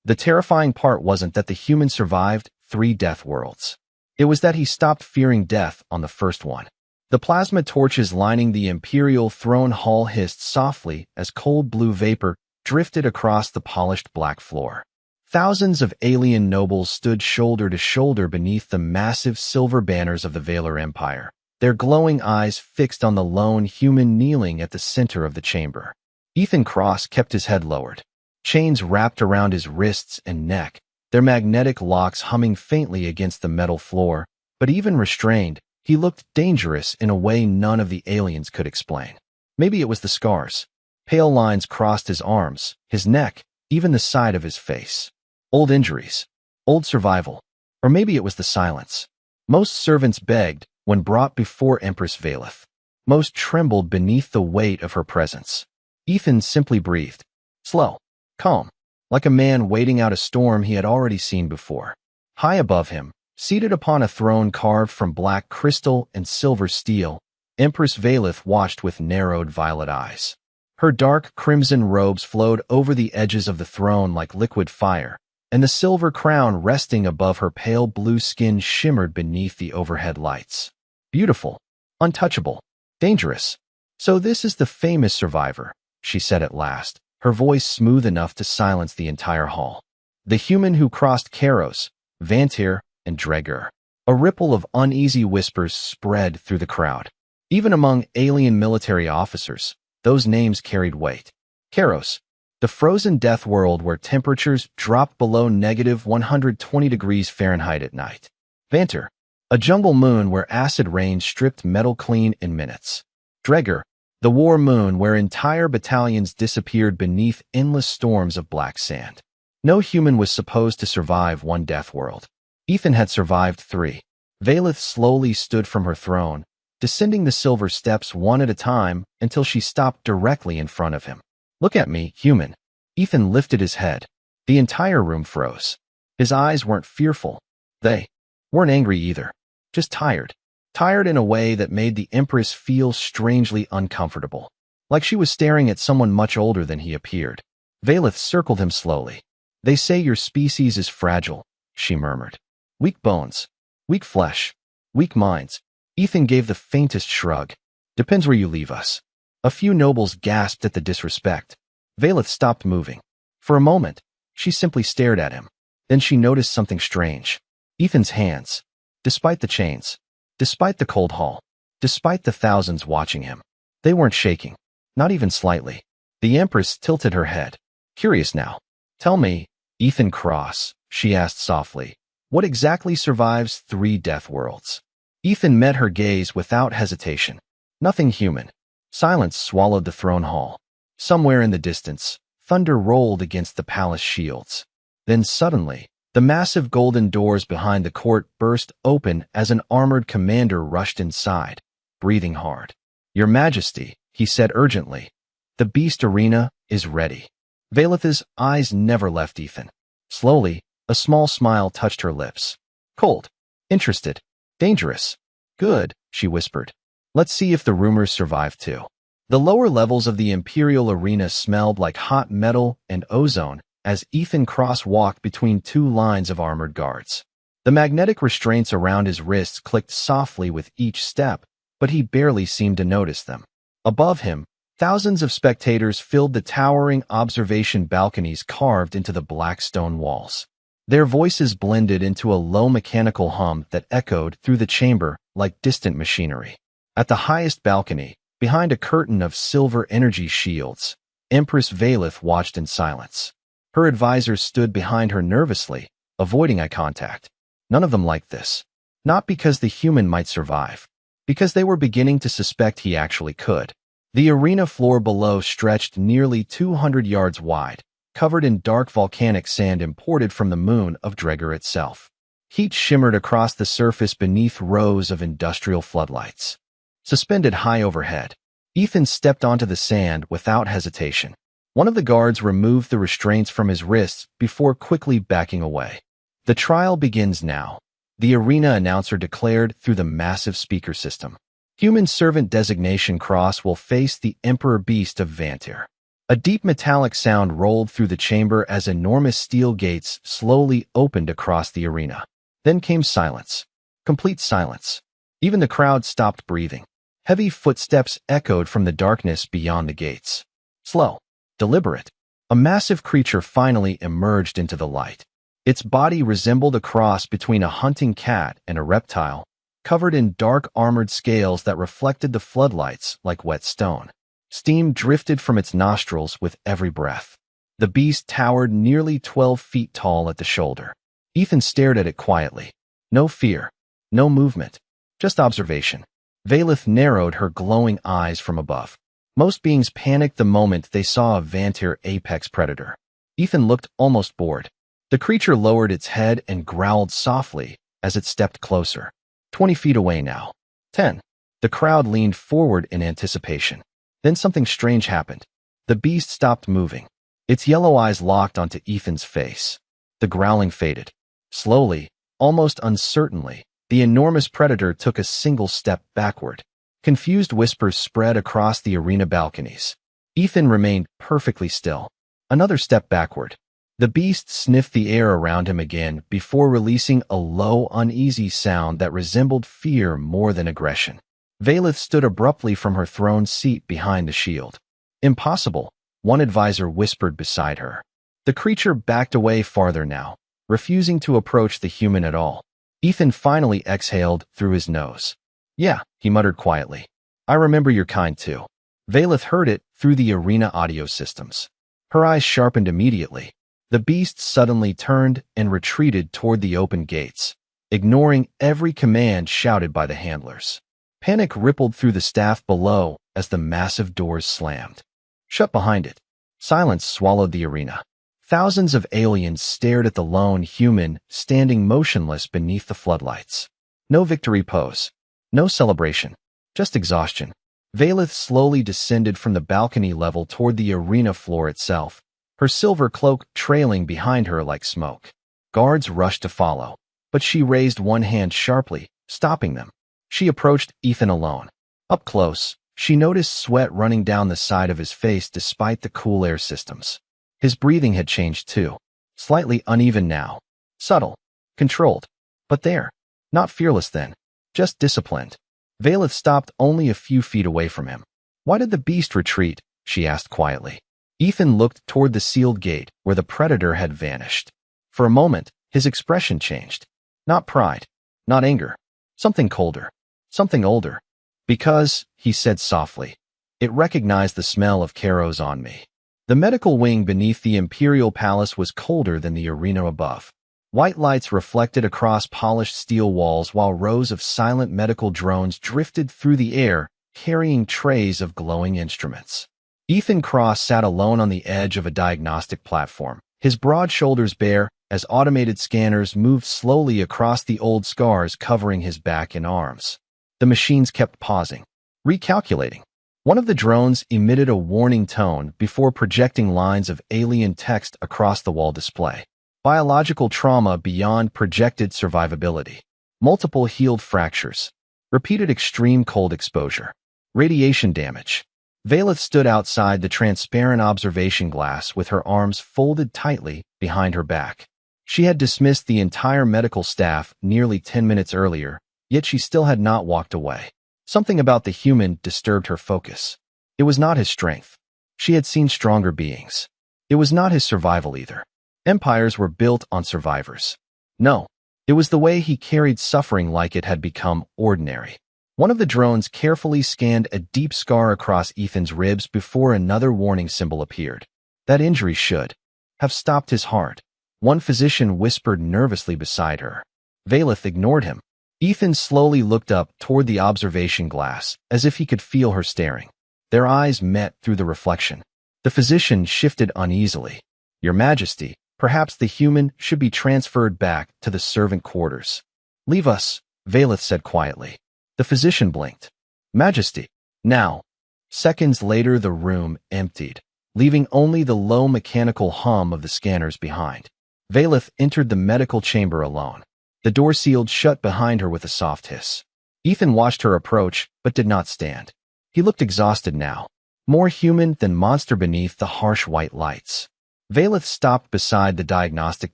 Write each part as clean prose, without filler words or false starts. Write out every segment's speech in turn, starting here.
The terrifying part wasn't that the human survived 3 death worlds. It was that he stopped fearing death on the first one. The plasma torches lining the Imperial throne hall hissed softly as cold blue vapor drifted across the polished black floor. Thousands of alien nobles stood shoulder to shoulder beneath the massive silver banners of the Valar Empire, their glowing eyes fixed on the lone human kneeling at the center of the chamber. Ethan Cross kept his head lowered, chains wrapped around his wrists and neck, their magnetic locks humming faintly against the metal floor, but even restrained, he looked dangerous in a way none of the aliens could explain. Maybe it was the scars. Pale lines crossed his arms, his neck, even the side of his face. Old injuries, old survival, or maybe it was the silence. Most servants begged when brought before Empress Valeth. Most trembled beneath the weight of her presence. Ethan simply breathed, slow, calm, like a man waiting out a storm he had already seen before. High above him, seated upon a throne carved from black crystal and silver steel, Empress Valeth watched with narrowed violet eyes. Her dark crimson robes flowed over the edges of the throne like liquid fire, and the silver crown resting above her pale blue skin shimmered beneath the overhead lights. Beautiful, untouchable, dangerous. So this is the famous survivor, she said at last, her voice smooth enough to silence the entire hall. The human who crossed Karos, Vantir, and Dreger. A ripple of uneasy whispers spread through the crowd. Even among alien military officers, those names carried weight. Karos, the frozen death world where temperatures dropped below -120 degrees Fahrenheit at night. Vantir, a jungle moon where acid rain stripped metal clean in minutes. Dreger, the war moon where entire battalions disappeared beneath endless storms of black sand. No human was supposed to survive 1 death world. Ethan had survived 3. Valeth slowly stood from her throne, descending the silver steps one at a time until she stopped directly in front of him. Look at me, human. Ethan lifted his head. The entire room froze. His eyes weren't fearful. They weren't angry either. Just tired. Tired in a way that made the Empress feel strangely uncomfortable. Like she was staring at someone much older than he appeared. Valeth circled him slowly. They say your species is fragile, she murmured. Weak bones. Weak flesh. Weak minds. Ethan gave the faintest shrug. Depends where you leave us. A few nobles gasped at the disrespect. Valeth stopped moving. For a moment, she simply stared at him. Then she noticed something strange. Ethan's hands. Despite the chains. Despite the cold hall. Despite the thousands watching him. They weren't shaking. Not even slightly. The Empress tilted her head. Curious now. Tell me, Ethan Cross, she asked softly, what exactly survives 3 death worlds? Ethan met her gaze without hesitation. Nothing human. Silence swallowed the throne hall. Somewhere in the distance, thunder rolled against the palace shields. Then suddenly, the massive golden doors behind the court burst open as an armored commander rushed inside, breathing hard. Your Majesty, he said urgently, the beast arena is ready. Valeth's eyes never left Ethan. Slowly, a small smile touched her lips. Cold. Interested. Dangerous. Good, she whispered. Let's see if the rumors survive too. The lower levels of the Imperial arena smelled like hot metal and ozone as Ethan Cross walked between 2 lines of armored guards. The magnetic restraints around his wrists clicked softly with each step, but he barely seemed to notice them. Above him, thousands of spectators filled the towering observation balconies carved into the black stone walls. Their voices blended into a low mechanical hum that echoed through the chamber like distant machinery. At the highest balcony, behind a curtain of silver energy shields, Empress Valeth watched in silence. Her advisors stood behind her nervously, avoiding eye contact. None of them liked this. Not because the human might survive, because they were beginning to suspect he actually could. The arena floor below stretched nearly 200 yards wide, covered in dark volcanic sand imported from the moon of Dreger itself. Heat shimmered across the surface beneath rows of industrial floodlights. Suspended high overhead, Ethan stepped onto the sand without hesitation. One of the guards removed the restraints from his wrists before quickly backing away. The trial begins now, the arena announcer declared through the massive speaker system. Human servant designation Cross will face the Emperor Beast of Vantir. A deep metallic sound rolled through the chamber as enormous steel gates slowly opened across the arena. Then came silence. Complete silence. Even the crowd stopped breathing. Heavy footsteps echoed from the darkness beyond the gates. Slow. Deliberate. A massive creature finally emerged into the light. Its body resembled a cross between a hunting cat and a reptile, covered in dark armored scales that reflected the floodlights like wet stone. Steam drifted from its nostrils with every breath. The beast towered nearly 12 feet tall at the shoulder. Ethan stared at it quietly. No fear. No movement. Just observation. Valeth narrowed her glowing eyes from above. Most beings panicked the moment they saw a Vantir apex predator. Ethan looked almost bored. The creature lowered its head and growled softly as it stepped closer. 20 feet away now. 10. The crowd leaned forward in anticipation. Then something strange happened. The beast stopped moving. Its yellow eyes locked onto Ethan's face. The growling faded. Slowly, almost uncertainly, the enormous predator took a single step backward. Confused whispers spread across the arena balconies. Ethan remained perfectly still. Another step backward. The beast sniffed the air around him again before releasing a low, uneasy sound that resembled fear more than aggression. Valeth stood abruptly from her throne seat behind the shield. Impossible, one advisor whispered beside her. The creature backed away farther now, refusing to approach the human at all. Ethan finally exhaled through his nose. Yeah, he muttered quietly. I remember your kind too. Valeth heard it through the arena audio systems. Her eyes sharpened immediately. The beast suddenly turned and retreated toward the open gates, ignoring every command shouted by the handlers. Panic rippled through the staff below as the massive doors slammed. Shut behind it. Silence swallowed the arena. Thousands of aliens stared at the lone human standing motionless beneath the floodlights. No victory pose. No celebration. Just exhaustion. Valeth slowly descended from the balcony level toward the arena floor itself, her silver cloak trailing behind her like smoke. Guards rushed to follow, but she raised one hand sharply, stopping them. She approached Ethan alone. Up close, she noticed sweat running down the side of his face despite the cool air systems. His breathing had changed too. Slightly uneven now. Subtle. Controlled. But there. Not fearless then. Just disciplined. Valeth stopped only a few feet away from him. Why did the beast retreat? She asked quietly. Ethan looked toward the sealed gate where the predator had vanished. For a moment, his expression changed. Not pride. Not anger. Something colder. Something older. Because, he said softly, it recognized the smell of Karos on me. The medical wing beneath the Imperial Palace was colder than the arena above. White lights reflected across polished steel walls while rows of silent medical drones drifted through the air, carrying trays of glowing instruments. Ethan Cross sat alone on the edge of a diagnostic platform, his broad shoulders bare as automated scanners moved slowly across the old scars covering his back and arms. The machines kept pausing, recalculating. One of the drones emitted a warning tone before projecting lines of alien text across the wall display. Biological trauma beyond projected survivability. Multiple healed fractures. Repeated extreme cold exposure. Radiation damage. Valeth stood outside the transparent observation glass with her arms folded tightly behind her back. She had dismissed the entire medical staff nearly 10 minutes earlier, yet she still had not walked away. Something about the human disturbed her focus. It was not his strength. She had seen stronger beings. It was not his survival either. Empires were built on survivors. No, it was the way he carried suffering like it had become ordinary. One of the drones carefully scanned a deep scar across Ethan's ribs before another warning symbol appeared. That injury should have stopped his heart. One physician whispered nervously beside her. Valeth ignored him. Ethan slowly looked up toward the observation glass, as if he could feel her staring. Their eyes met through the reflection. The physician shifted uneasily. Your Majesty, perhaps the human should be transferred back to the servant quarters. Leave us, Valeth said quietly. The physician blinked. Majesty. Now. Seconds later the room emptied, leaving only the low mechanical hum of the scanners behind. Valeth entered the medical chamber alone. The door sealed shut behind her with a soft hiss. Ethan watched her approach, but did not stand. He looked exhausted now. more human than monster beneath the harsh white lights. Valeth stopped beside the diagnostic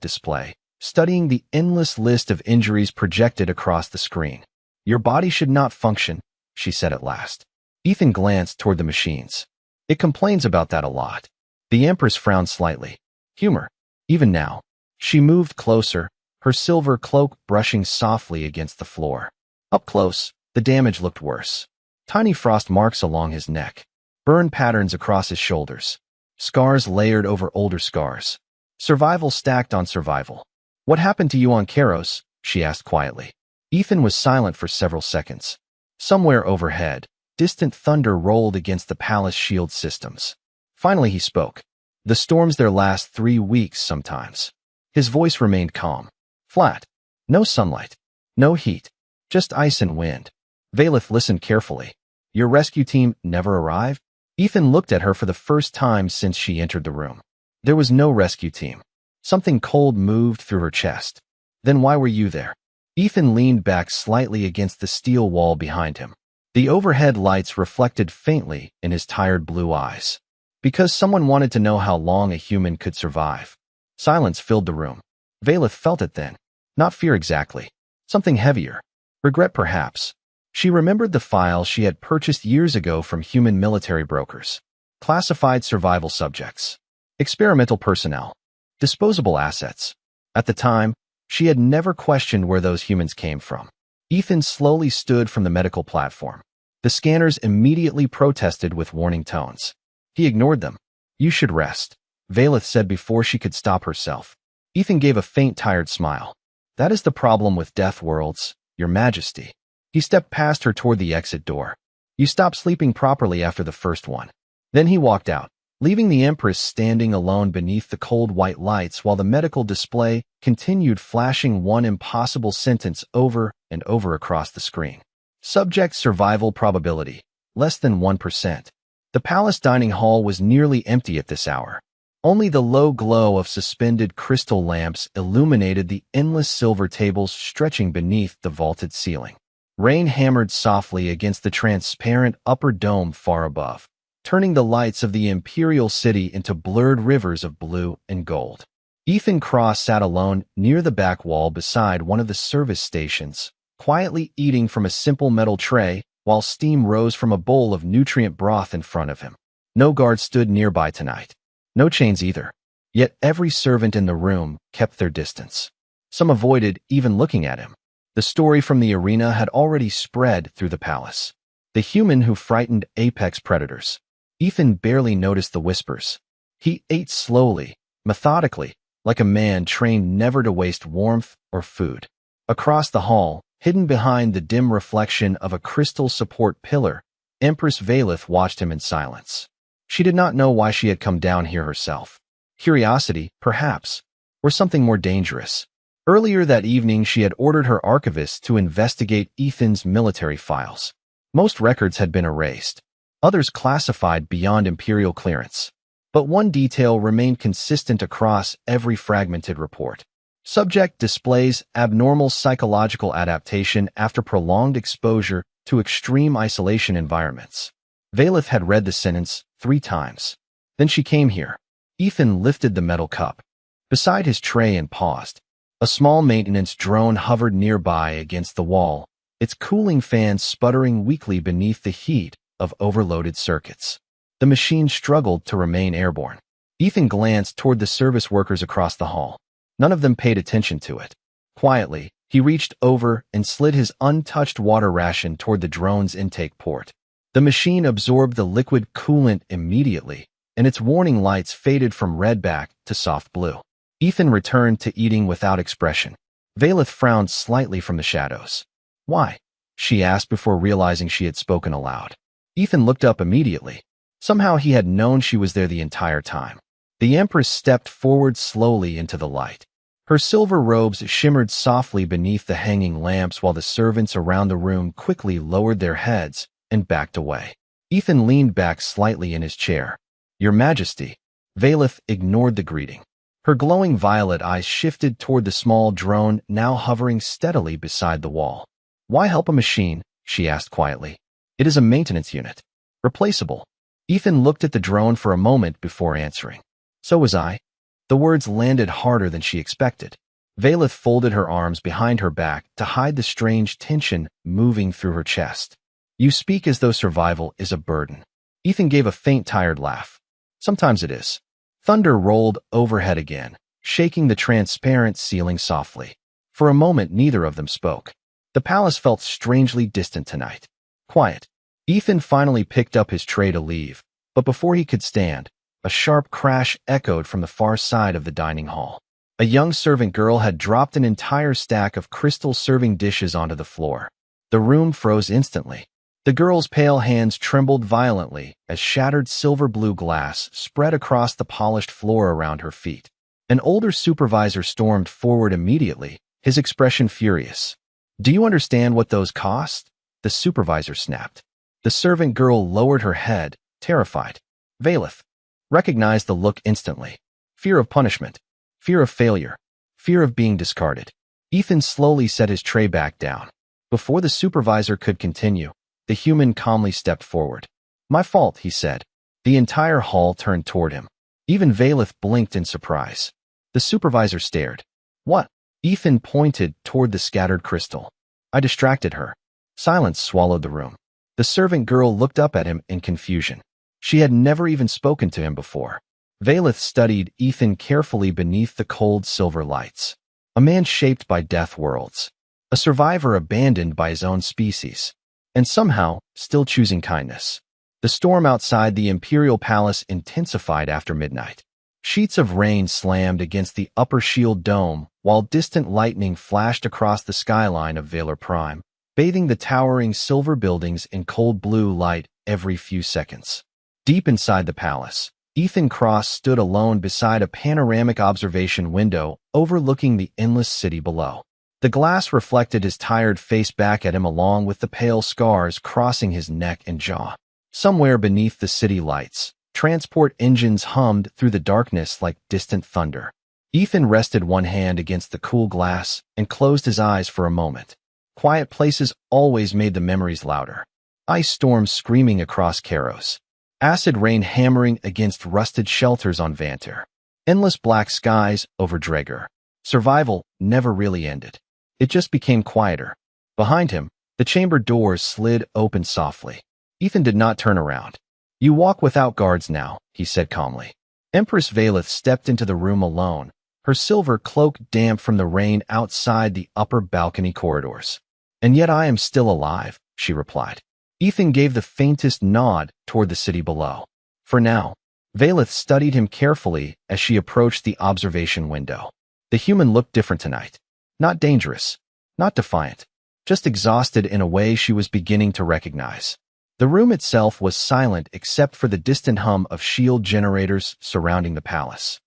display, studying the endless list of injuries projected across the screen. Your body should not function, she said at last. Ethan glanced toward the machines. It complains about that a lot. The Empress frowned slightly. Humor. Even now. She moved closer, her silver cloak brushing softly against the floor. Up close, the damage looked worse. Tiny frost marks along his neck. Burn patterns across his shoulders. Scars layered over older scars. Survival stacked on survival. What happened to you on Karos? She asked quietly. Ethan was silent for several seconds. Somewhere overhead, distant thunder rolled against the palace shield systems. Finally he spoke. The storms there last 3 weeks sometimes. His voice remained calm. Flat. No sunlight. No heat. Just ice and wind. Valeth listened carefully. Your rescue team never arrived? Ethan looked at her for the first time since she entered the room. There was no rescue team. Something cold moved through her chest. Then why were you there? Ethan leaned back slightly against the steel wall behind him. The overhead lights reflected faintly in his tired blue eyes. Because someone wanted to know how long a human could survive. Silence filled the room. Valeth felt it then. Not fear exactly. Something heavier. Regret perhaps. She remembered the file she had purchased years ago from human military brokers. Classified survival subjects. Experimental personnel. Disposable assets. At the time, she had never questioned where those humans came from. Ethan slowly stood from the medical platform. The scanners immediately protested with warning tones. He ignored them. You should rest, Valeth said before she could stop herself. Ethan gave a faint, tired smile. That is the problem with Deathworlds, Your Majesty. He stepped past her toward the exit door. You stopped sleeping properly after the first one. Then he walked out, leaving the Empress standing alone beneath the cold white lights while the medical display continued flashing one impossible sentence over and over across the screen. Subject survival probability, less than 1%. The palace dining hall was nearly empty at this hour. Only the low glow of suspended crystal lamps illuminated the endless silver tables stretching beneath the vaulted ceiling. Rain hammered softly against the transparent upper dome far above, turning the lights of the imperial city into blurred rivers of blue and gold. Ethan Cross sat alone near the back wall beside one of the service stations, quietly eating from a simple metal tray while steam rose from a bowl of nutrient broth in front of him. No guard stood nearby tonight. No chains either. Yet every servant in the room kept their distance. Some avoided even looking at him. The story from the arena had already spread through the palace. The human who frightened apex predators. Ethan barely noticed the whispers. He ate slowly, methodically, like a man trained never to waste warmth or food. Across the hall, hidden behind the dim reflection of a crystal support pillar, Empress Valeth watched him in silence. She did not know why she had come down here herself. Curiosity, perhaps, or something more dangerous. Earlier that evening, she had ordered her archivist to investigate Ethan's military files. Most records had been erased, others classified beyond imperial clearance. But one detail remained consistent across every fragmented report. Subject displays abnormal psychological adaptation after prolonged exposure to extreme isolation environments. Valeth had read the sentence 3 times. Then she came here. Ethan lifted the metal cup beside his tray and paused. A small maintenance drone hovered nearby against the wall, its cooling fan sputtering weakly beneath the heat of overloaded circuits. The machine struggled to remain airborne. Ethan glanced toward the service workers across the hall. None of them paid attention to it. Quietly, he reached over and slid his untouched water ration toward the drone's intake port. The machine absorbed the liquid coolant immediately, and its warning lights faded from red back to soft blue. Ethan returned to eating without expression. Valeth frowned slightly from the shadows. Why? She asked before realizing she had spoken aloud. Ethan looked up immediately. Somehow he had known she was there the entire time. The Empress stepped forward slowly into the light. Her silver robes shimmered softly beneath the hanging lamps while the servants around the room quickly lowered their heads and backed away. Ethan leaned back slightly in his chair. Your Majesty. Valeth ignored the greeting. Her glowing violet eyes shifted toward the small drone now hovering steadily beside the wall. Why help a machine? She asked quietly. It is a maintenance unit. Replaceable. Ethan looked at the drone for a moment before answering. So was I. The words landed harder than she expected. Valeth folded her arms behind her back to hide the strange tension moving through her chest. You speak as though survival is a burden. Ethan gave a faint, tired laugh. Sometimes it is. Thunder rolled overhead again, shaking the transparent ceiling softly. For a moment, neither of them spoke. The palace felt strangely distant tonight. Quiet. Ethan finally picked up his tray to leave, but before he could stand, a sharp crash echoed from the far side of the dining hall. A young servant girl had dropped an entire stack of crystal serving dishes onto the floor. The room froze instantly. The girl's pale hands trembled violently as shattered silver-blue glass spread across the polished floor around her feet. An older supervisor stormed forward immediately, his expression furious. Do you understand what those cost? The supervisor snapped. The servant girl lowered her head, terrified. Valeth recognized the look instantly. Fear of punishment, fear of failure, fear of being discarded. Ethan slowly set his tray back down. Before the supervisor could continue, the human calmly stepped forward. My fault, he said. The entire hall turned toward him. Even Valeth blinked in surprise. The supervisor stared. What? Ethan pointed toward the scattered crystal. I distracted her. Silence swallowed the room. The servant girl looked up at him in confusion. She had never even spoken to him before. Valeth studied Ethan carefully beneath the cold silver lights. A man shaped by Deathworlds. A survivor abandoned by his own species. And somehow, still choosing kindness. The storm outside the Imperial Palace intensified after midnight. Sheets of rain slammed against the upper shield dome, while distant lightning flashed across the skyline of Valor Prime, bathing the towering silver buildings in cold blue light every few seconds. Deep inside the palace, Ethan Cross stood alone beside a panoramic observation window overlooking the endless city below. The glass reflected his tired face back at him along with the pale scars crossing his neck and jaw. Somewhere beneath the city lights, transport engines hummed through the darkness like distant thunder. Ethan rested one hand against the cool glass and closed his eyes for a moment. Quiet places always made the memories louder. Ice storms screaming across Karos. Acid rain hammering against rusted shelters on Vanter. Endless black skies over Draegr. Survival never really ended. It just became quieter. Behind him, the chamber doors slid open softly. Ethan did not turn around. You walk without guards now, he said calmly. Empress Valeth stepped into the room alone, her silver cloak damp from the rain outside the upper balcony corridors. And yet I am still alive, she replied. Ethan gave the faintest nod toward the city below. For now, Valeth studied him carefully as she approached the observation window. The human looked different tonight. Not dangerous, not defiant, just exhausted in a way she was beginning to recognize. The room itself was silent except for the distant hum of shield generators surrounding the palace.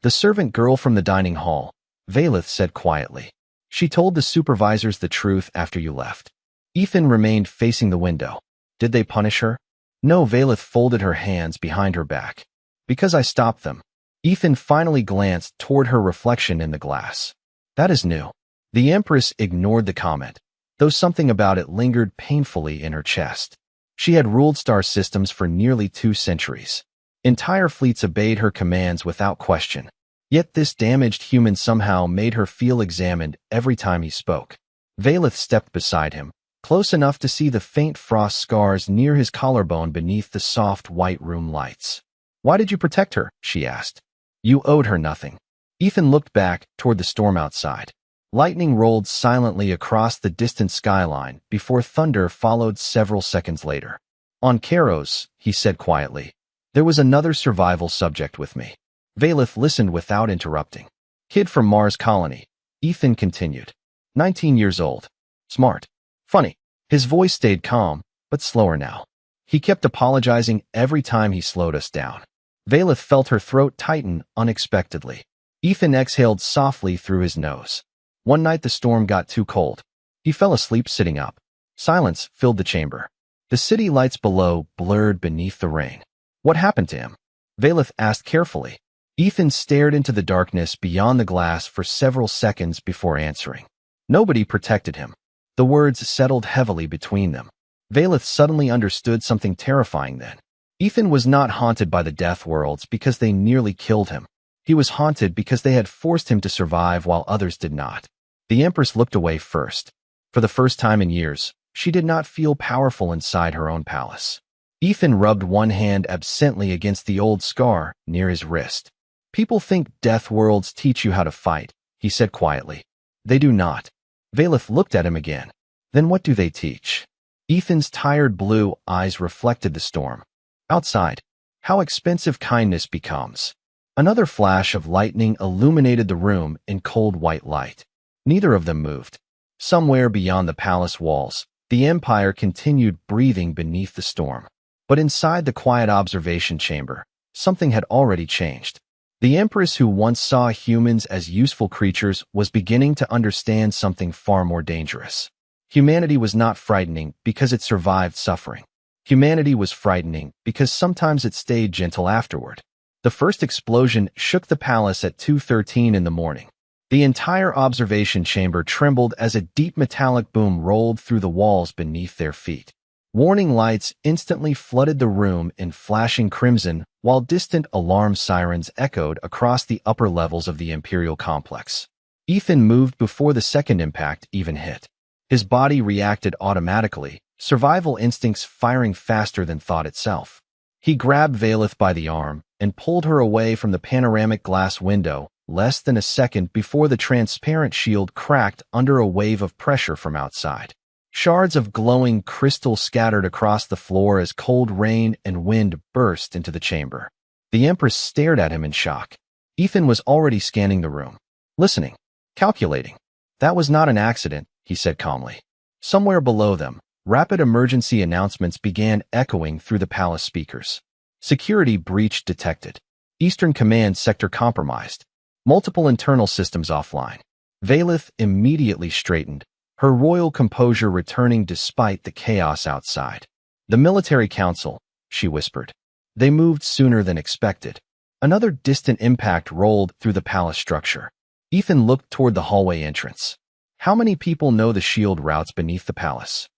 The servant girl from the dining hall, Valeth said quietly. She told the supervisors the truth after you left. Ethan remained facing the window. Did they punish her? No, Valeth folded her hands behind her back. Because I stopped them. Ethan finally glanced toward her reflection in the glass. That is new. The Empress ignored the comment, though something about it lingered painfully in her chest. She had ruled star systems for nearly 2 centuries. Entire fleets obeyed her commands without question. Yet this damaged human somehow made her feel examined every time he spoke. Valeth stepped beside him, close enough to see the faint frost scars near his collarbone beneath the soft white room lights. Why did you protect her? She asked. You owed her nothing. Ethan looked back toward the storm outside. Lightning rolled silently across the distant skyline before thunder followed several seconds later. On Karos, he said quietly, there was another survival subject with me. Valeth listened without interrupting. Kid from Mars colony, Ethan continued. 19 years old. Smart. Funny. His voice stayed calm, but slower now. He kept apologizing every time he slowed us down. Valeth felt her throat tighten unexpectedly. Ethan exhaled softly through his nose. One night the storm got too cold. He fell asleep sitting up. Silence filled the chamber. The city lights below blurred beneath the rain. What happened to him? Valeth asked carefully. Ethan stared into the darkness beyond the glass for several seconds before answering. Nobody protected him. The words settled heavily between them. Valeth suddenly understood something terrifying then. Ethan was not haunted by the Deathworlds because they nearly killed him. He was haunted because they had forced him to survive while others did not. The Empress looked away first. For the first time in years, she did not feel powerful inside her own palace. Ethan rubbed one hand absently against the old scar near his wrist. People think Deathworlds teach you how to fight, he said quietly. They do not. Valeth looked at him again. Then what do they teach? Ethan's tired blue eyes reflected the storm. Outside, how expensive kindness becomes. Another flash of lightning illuminated the room in cold white light. Neither of them moved. Somewhere beyond the palace walls, the Empire continued breathing beneath the storm. But inside the quiet observation chamber, something had already changed. The Empress, who once saw humans as useful creatures, was beginning to understand something far more dangerous. Humanity was not frightening because it survived suffering. Humanity was frightening because sometimes it stayed gentle afterward. The first explosion shook the palace at 2:13 in the morning. The entire observation chamber trembled as a deep metallic boom rolled through the walls beneath their feet. Warning lights instantly flooded the room in flashing crimson, while distant alarm sirens echoed across the upper levels of the Imperial complex. Ethan moved before the second impact even hit. His body reacted automatically, survival instincts firing faster than thought itself. He grabbed Valeth by the arm and pulled her away from the panoramic glass window, less than a second before the transparent shield cracked under a wave of pressure from outside. Shards of glowing crystal scattered across the floor as cold rain and wind burst into the chamber. The Empress stared at him in shock. Ethan was already scanning the room, listening, calculating. That was not an accident, he said calmly. Somewhere below them, rapid emergency announcements began echoing through the palace speakers. Security breach detected. Eastern Command sector compromised. Multiple internal systems offline. Valeth immediately straightened, her royal composure returning despite the chaos outside. The military council, she whispered. They moved sooner than expected. Another distant impact rolled through the palace structure. Ethan looked toward the hallway entrance. How many people know the shield routes beneath the palace?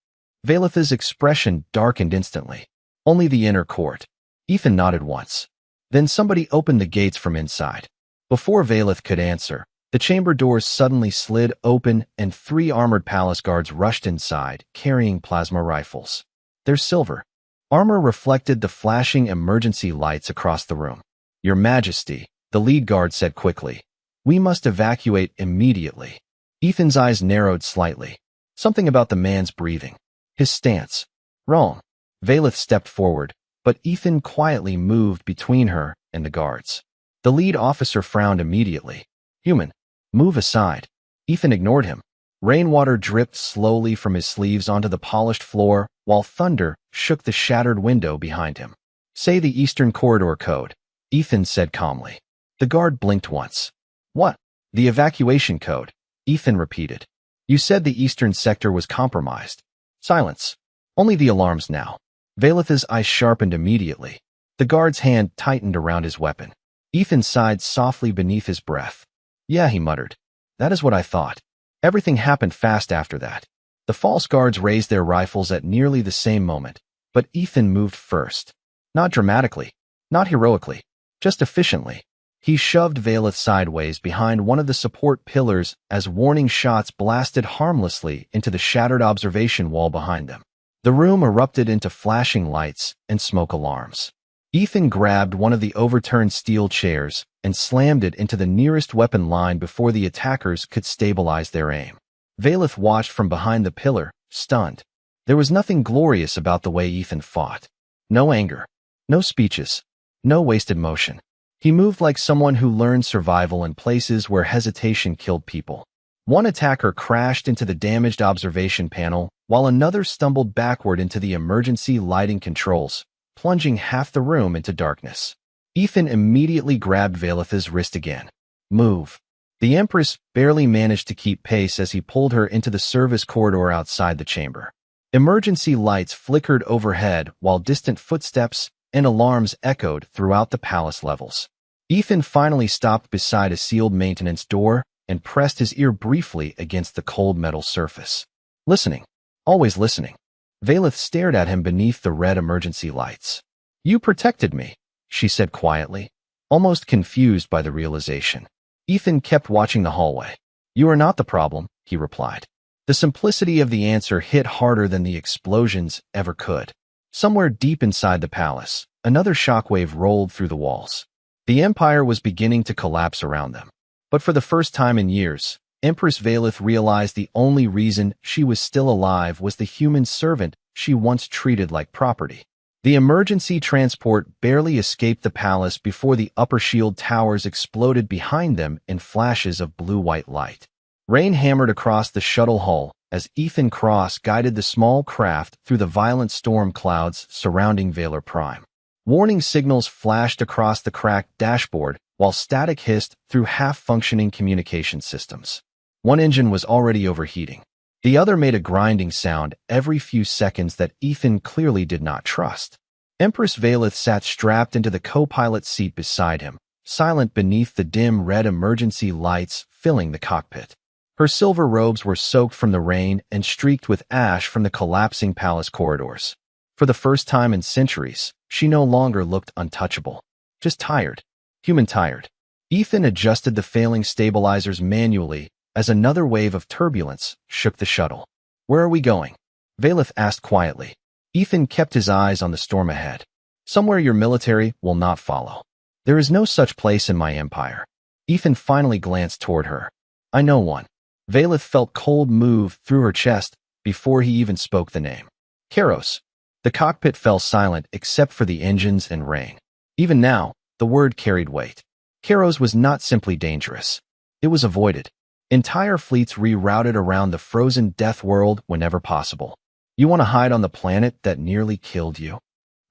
Valeth's expression darkened instantly. Only the inner court. Ethan nodded once. Then somebody opened the gates from inside. Before Valeth could answer, the chamber doors suddenly slid open and 3 armored palace guards rushed inside, carrying plasma rifles. Their silver armor reflected the flashing emergency lights across the room. Your Majesty, the lead guard said quickly. We must evacuate immediately. Ethan's eyes narrowed slightly. Something about the man's breathing. His stance. Wrong. Valeth stepped forward, but Ethan quietly moved between her and the guards. The lead officer frowned immediately. Human. Move aside. Ethan ignored him. Rainwater dripped slowly from his sleeves onto the polished floor, while thunder shook the shattered window behind him. Say the Eastern Corridor code, Ethan said calmly. The guard blinked once. What? The evacuation code, Ethan repeated. You said the Eastern sector was compromised. Silence. Only the alarms now. Valeth's eyes sharpened immediately. The guard's hand tightened around his weapon. Ethan sighed softly beneath his breath. Yeah, he muttered. That is what I thought. Everything happened fast after that. The false guards raised their rifles at nearly the same moment, but Ethan moved first. Not dramatically, not heroically, just efficiently. He shoved Valeth sideways behind one of the support pillars as warning shots blasted harmlessly into the shattered observation wall behind them. The room erupted into flashing lights and smoke alarms. Ethan grabbed one of the overturned steel chairs and slammed it into the nearest weapon line before the attackers could stabilize their aim. Valeth watched from behind the pillar, stunned. There was nothing glorious about the way Ethan fought. No anger. No speeches. No wasted motion. He moved like someone who learned survival in places where hesitation killed people. One attacker crashed into the damaged observation panel, while another stumbled backward into the emergency lighting controls, plunging half the room into darkness. Ethan immediately grabbed Valeth's wrist again. Move. The Empress barely managed to keep pace as he pulled her into the service corridor outside the chamber. Emergency lights flickered overhead while distant footsteps and alarms echoed throughout the palace levels. Ethan finally stopped beside a sealed maintenance door and pressed his ear briefly against the cold metal surface. Listening. Always listening. Valeth stared at him beneath the red emergency lights. You protected me, she said quietly, almost confused by the realization. Ethan kept watching the hallway. You are not the problem, he replied. The simplicity of the answer hit harder than the explosions ever could. Somewhere deep inside the palace, another shockwave rolled through the walls. The Empire was beginning to collapse around them. But for the first time in years, Empress Valeth realized the only reason she was still alive was the human servant she once treated like property. The emergency transport barely escaped the palace before the upper shield towers exploded behind them in flashes of blue-white light. Rain hammered across the shuttle hull as Ethan Cross guided the small craft through the violent storm clouds surrounding Valor Prime. Warning signals flashed across the cracked dashboard while static hissed through half-functioning communication systems. One engine was already overheating. The other made a grinding sound every few seconds that Ethan clearly did not trust. Empress Valeth sat strapped into the co-pilot seat beside him, silent beneath the dim red emergency lights filling the cockpit. Her silver robes were soaked from the rain and streaked with ash from the collapsing palace corridors. For the first time in centuries, she no longer looked untouchable. Just tired. Human tired. Ethan adjusted the failing stabilizers manually as another wave of turbulence shook the shuttle. Where are we going? Valeth asked quietly. Ethan kept his eyes on the storm ahead. Somewhere your military will not follow. There is no such place in my empire. Ethan finally glanced toward her. I know one. Valeth felt cold move through her chest before he even spoke the name. Kairos. The cockpit fell silent except for the engines and rain. Even now, the word carried weight. Kairos was not simply dangerous. It was avoided. Entire fleets rerouted around the frozen death world whenever possible. You want to hide on the planet that nearly killed you?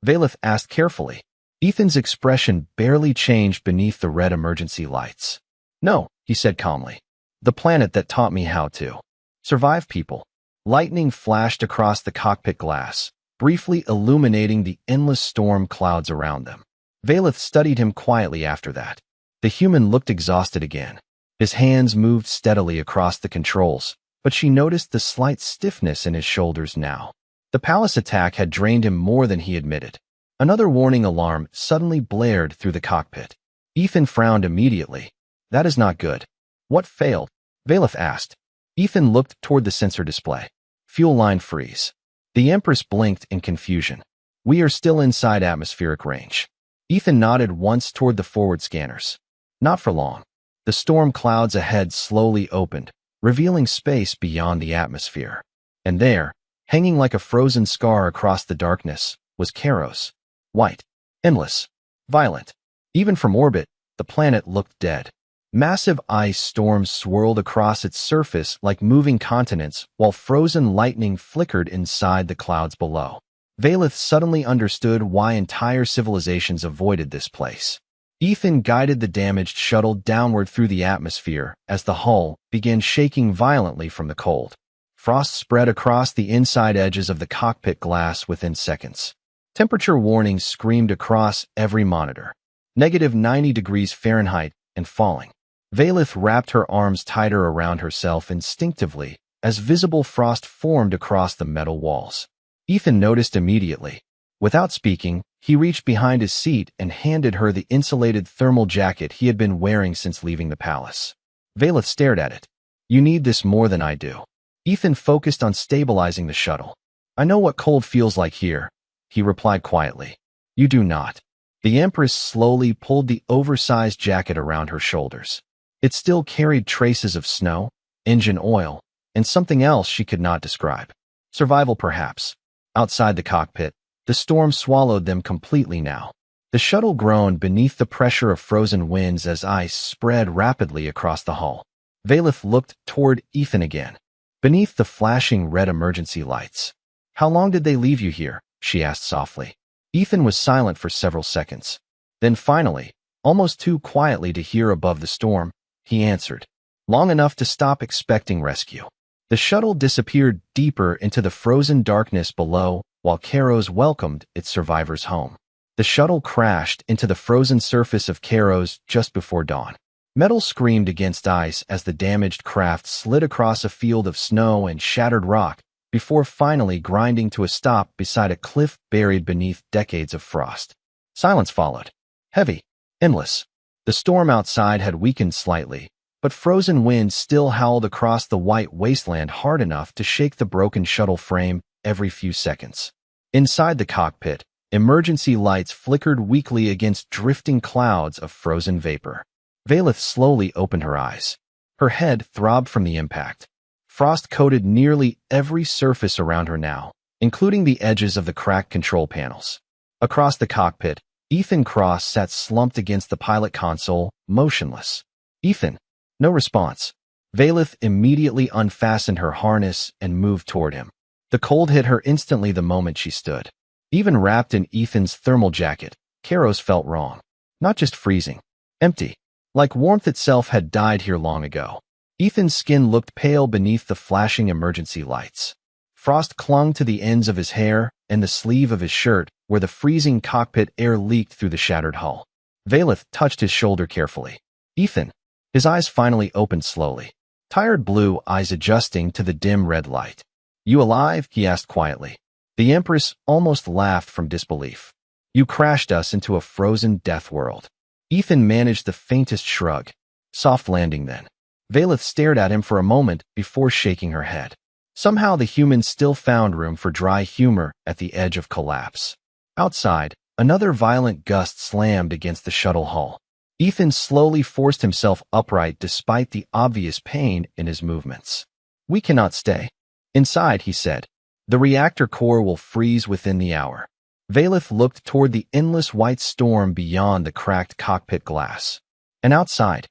Valeth asked carefully. Ethan's expression barely changed beneath the red emergency lights. No, he said calmly. The planet that taught me how to survive people. Lightning flashed across the cockpit glass, briefly illuminating the endless storm clouds around them. Valeth studied him quietly after that. The human looked exhausted again. His hands moved steadily across the controls, but she noticed the slight stiffness in his shoulders now. The palace attack had drained him more than he admitted. Another warning alarm suddenly blared through the cockpit. Ethan frowned immediately. That is not good. What failed? Valeth asked. Ethan looked toward the sensor display. Fuel line freeze. The Empress blinked in confusion. We are still inside atmospheric range. Ethan nodded once toward the forward scanners. Not for long. The storm clouds ahead slowly opened, revealing space beyond the atmosphere. And there, hanging like a frozen scar across the darkness, was Kairos. White, endless, violent. Even from orbit, the planet looked dead. Massive ice storms swirled across its surface like moving continents, while frozen lightning flickered inside the clouds below. Valeth suddenly understood why entire civilizations avoided this place. Ethan guided the damaged shuttle downward through the atmosphere as the hull began shaking violently from the cold. Frost spread across the inside edges of the cockpit glass within seconds. Temperature warnings screamed across every monitor. -90 degrees Fahrenheit and falling. Valeth wrapped her arms tighter around herself instinctively as visible frost formed across the metal walls. Ethan noticed immediately. Without speaking, he reached behind his seat and handed her the insulated thermal jacket he had been wearing since leaving the palace. Valeth stared at it. You need this more than I do. Ethan focused on stabilizing the shuttle. I know what cold feels like here, he replied quietly. You do not. The Empress slowly pulled the oversized jacket around her shoulders. It still carried traces of snow, engine oil, and something else she could not describe. Survival, perhaps. Outside the cockpit, the storm swallowed them completely now. The shuttle groaned beneath the pressure of frozen winds as ice spread rapidly across the hull. Valeth looked toward Ethan again, beneath the flashing red emergency lights. How long did they leave you here? She asked softly. Ethan was silent for several seconds. Then finally, almost too quietly to hear above the storm, he answered. Long enough to stop expecting rescue. The shuttle disappeared deeper into the frozen darkness below while Kairos welcomed its survivors home. The shuttle crashed into the frozen surface of Kairos just before dawn. Metal screamed against ice as the damaged craft slid across a field of snow and shattered rock before finally grinding to a stop beside a cliff buried beneath decades of frost. Silence followed. Heavy. Endless. The storm outside had weakened slightly, but frozen winds still howled across the white wasteland hard enough to shake the broken shuttle frame every few seconds. Inside the cockpit, emergency lights flickered weakly against drifting clouds of frozen vapor. Valeth slowly opened her eyes. Her head throbbed from the impact. Frost coated nearly every surface around her now, including the edges of the cracked control panels. Across the cockpit, Ethan Cross sat slumped against the pilot console, motionless. Ethan. No response. Valeth immediately unfastened her harness and moved toward him. The cold hit her instantly the moment she stood. Even wrapped in Ethan's thermal jacket, Kairos felt wrong. Not just freezing. Empty. Like warmth itself had died here long ago. Ethan's skin looked pale beneath the flashing emergency lights. Frost clung to the ends of his hair and the sleeve of his shirt where the freezing cockpit air leaked through the shattered hull. Valeth touched his shoulder carefully. Ethan. His eyes finally opened slowly. Tired blue eyes adjusting to the dim red light. You alive? He asked quietly. The Empress almost laughed from disbelief. You crashed us into a frozen death world. Ethan managed the faintest shrug. Soft landing then. Valeth stared at him for a moment before shaking her head. Somehow the humans still found room for dry humor at the edge of collapse. Outside, another violent gust slammed against the shuttle hull. Ethan slowly forced himself upright despite the obvious pain in his movements. We cannot stay. Inside, he said. The reactor core will freeze within the hour. Valeth looked toward the endless white storm beyond the cracked cockpit glass. And outside,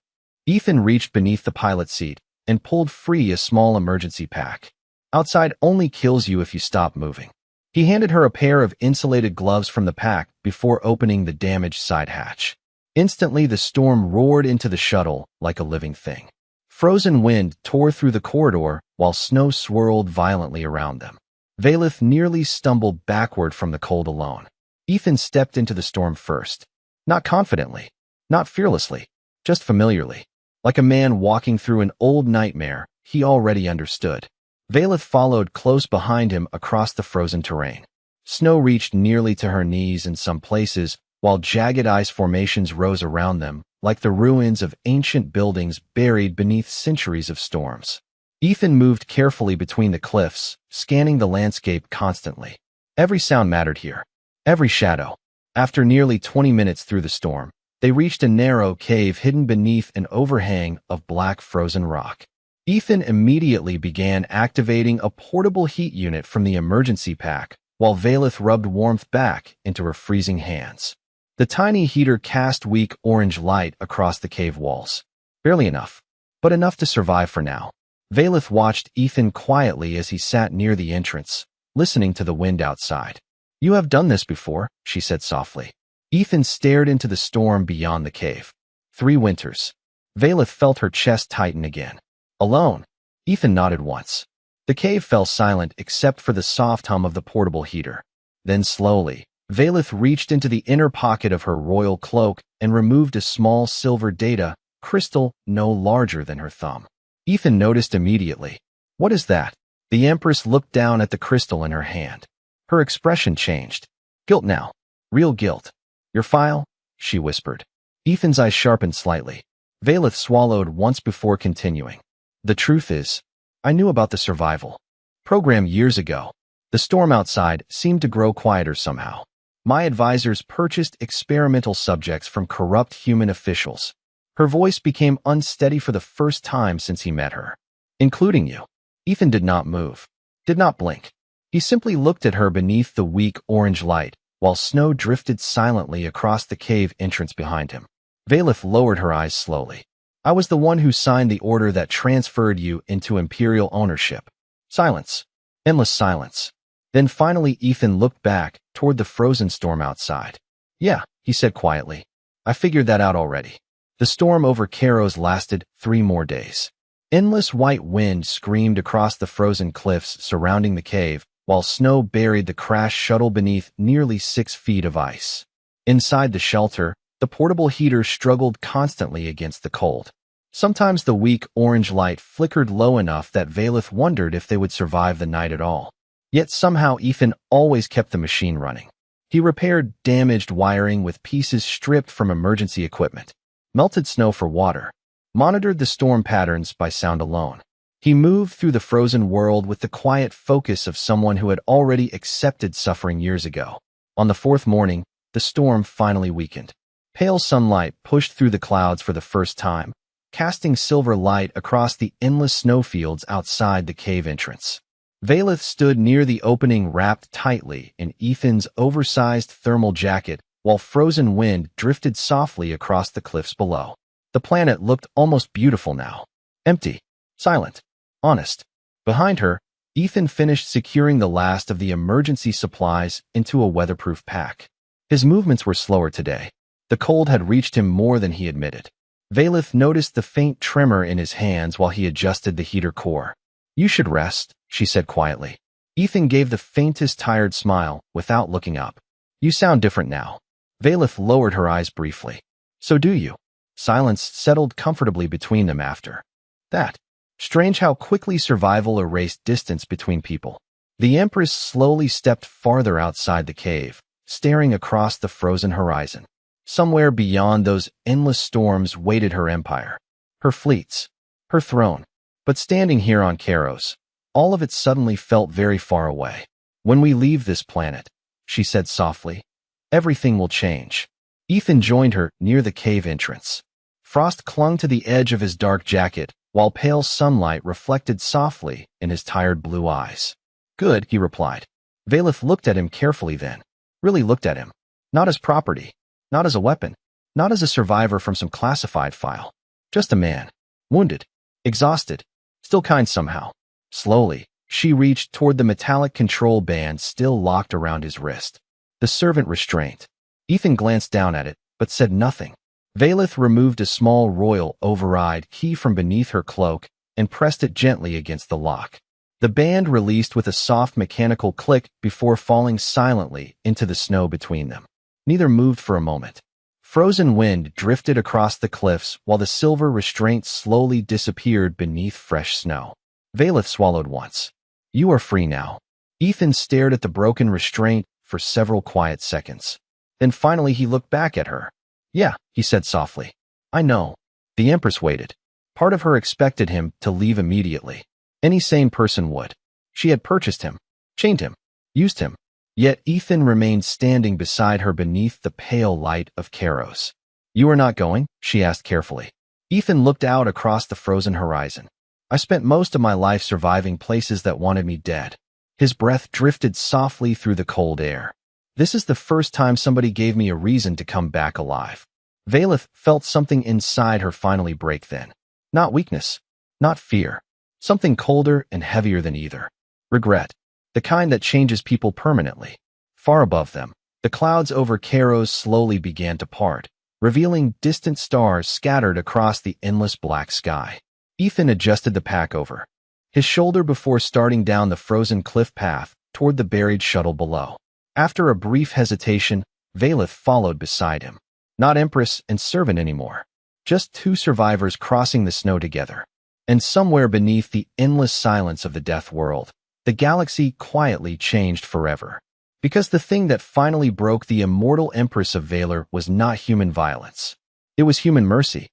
Ethan reached beneath the pilot seat and pulled free a small emergency pack. Outside only kills you if you stop moving. He handed her a pair of insulated gloves from the pack before opening the damaged side hatch. Instantly, the storm roared into the shuttle like a living thing. Frozen wind tore through the corridor while snow swirled violently around them. Valeth nearly stumbled backward from the cold alone. Ethan stepped into the storm first. Not confidently, not fearlessly, just familiarly. Like a man walking through an old nightmare he already understood. Valeth followed close behind him across the frozen terrain. Snow reached nearly to her knees in some places, while jagged ice formations rose around them, like the ruins of ancient buildings buried beneath centuries of storms. Ethan moved carefully between the cliffs, scanning the landscape constantly. Every sound mattered here. Every shadow. After nearly 20 minutes through the storm, they reached a narrow cave hidden beneath an overhang of black frozen rock. Ethan immediately began activating a portable heat unit from the emergency pack, while Valeth rubbed warmth back into her freezing hands. The tiny heater cast weak orange light across the cave walls. Barely enough, but enough to survive for now. Valeth watched Ethan quietly as he sat near the entrance, listening to the wind outside. You have done this before, she said softly. Ethan stared into the storm beyond the cave. 3 winters. Valeth felt her chest tighten again. Alone. Ethan nodded once. The cave fell silent except for the soft hum of the portable heater. Then slowly, Valeth reached into the inner pocket of her royal cloak and removed a small silver data crystal no larger than her thumb. Ethan noticed immediately. What is that? The Empress looked down at the crystal in her hand. Her expression changed. Guilt now. Real guilt. Your file? She whispered. Ethan's eyes sharpened slightly. Valeth swallowed once before continuing. The truth is, I knew about the survival program years ago. The storm outside seemed to grow quieter somehow. My advisors purchased experimental subjects from corrupt human officials. Her voice became unsteady for the first time since he met her. Including you. Ethan did not move. Did not blink. He simply looked at her beneath the weak orange light, while snow drifted silently across the cave entrance behind him. Valeth lowered her eyes slowly. I was the one who signed the order that transferred you into Imperial ownership. Silence. Endless silence. Then finally Ethan looked back toward the frozen storm outside. Yeah, he said quietly. I figured that out already. The storm over Kairos lasted 3 more days. Endless white wind screamed across the frozen cliffs surrounding the cave, while snow buried the crashed shuttle beneath nearly 6 feet of ice. Inside the shelter, the portable heater struggled constantly against the cold. Sometimes the weak orange light flickered low enough that Valeth wondered if they would survive the night at all. Yet somehow Ethan always kept the machine running. He repaired damaged wiring with pieces stripped from emergency equipment, melted snow for water, monitored the storm patterns by sound alone. He moved through the frozen world with the quiet focus of someone who had already accepted suffering years ago. On the fourth morning, the storm finally weakened. Pale sunlight pushed through the clouds for the first time, casting silver light across the endless snowfields outside the cave entrance. Valeth stood near the opening wrapped tightly in Ethan's oversized thermal jacket while frozen wind drifted softly across the cliffs below. The planet looked almost beautiful now. Empty, silent, honest. Behind her, Ethan finished securing the last of the emergency supplies into a weatherproof pack. His movements were slower today. The cold had reached him more than he admitted. Valeth noticed the faint tremor in his hands while he adjusted the heater core. "You should rest," she said quietly. Ethan gave the faintest tired smile without looking up. "You sound different now." Valeth lowered her eyes briefly. "So do you." Silence settled comfortably between them after that. Strange how quickly survival erased distance between people. The Empress slowly stepped farther outside the cave, staring across the frozen horizon. Somewhere beyond those endless storms waited her empire, her fleets, her throne. But standing here on Karos, all of it suddenly felt very far away. "When we leave this planet," she said softly, "everything will change." Ethan joined her near the cave entrance. Frost clung to the edge of his dark jacket, while pale sunlight reflected softly in his tired blue eyes. "Good," he replied. Valeth looked at him carefully then. Really looked at him. Not as property. Not as a weapon. Not as a survivor from some classified file. Just a man. Wounded. Exhausted. Still kind somehow. Slowly, she reached toward the metallic control band still locked around his wrist. The servant restraint. Ethan glanced down at it, but said nothing. Valeth removed a small royal override key from beneath her cloak and pressed it gently against the lock. The band released with a soft mechanical click before falling silently into the snow between them. Neither moved for a moment. Frozen wind drifted across the cliffs while the silver restraint slowly disappeared beneath fresh snow. Valeth swallowed once. "You are free now." Ethan stared at the broken restraint for several quiet seconds. Then finally he looked back at her. "Yeah," he said softly. "I know." The Empress waited. Part of her expected him to leave immediately. Any sane person would. She had purchased him, chained him, used him. Yet Ethan remained standing beside her beneath the pale light of Karos. "You are not going?" she asked carefully. Ethan looked out across the frozen horizon. "I spent most of my life surviving places that wanted me dead." His breath drifted softly through the cold air. "This is the first time somebody gave me a reason to come back alive." Valeth felt something inside her finally break then. Not weakness, not fear. Something colder and heavier than either. Regret. The kind that changes people permanently. Far above them, the clouds over Karos slowly began to part, revealing distant stars scattered across the endless black sky. Ethan adjusted the pack over his shoulder before starting down the frozen cliff path toward the buried shuttle below. After a brief hesitation, Valeth followed beside him. Not Empress and servant anymore. Just two survivors crossing the snow together. And somewhere beneath the endless silence of the death world, the galaxy quietly changed forever. Because the thing that finally broke the immortal Empress of Valor was not human violence. It was human mercy.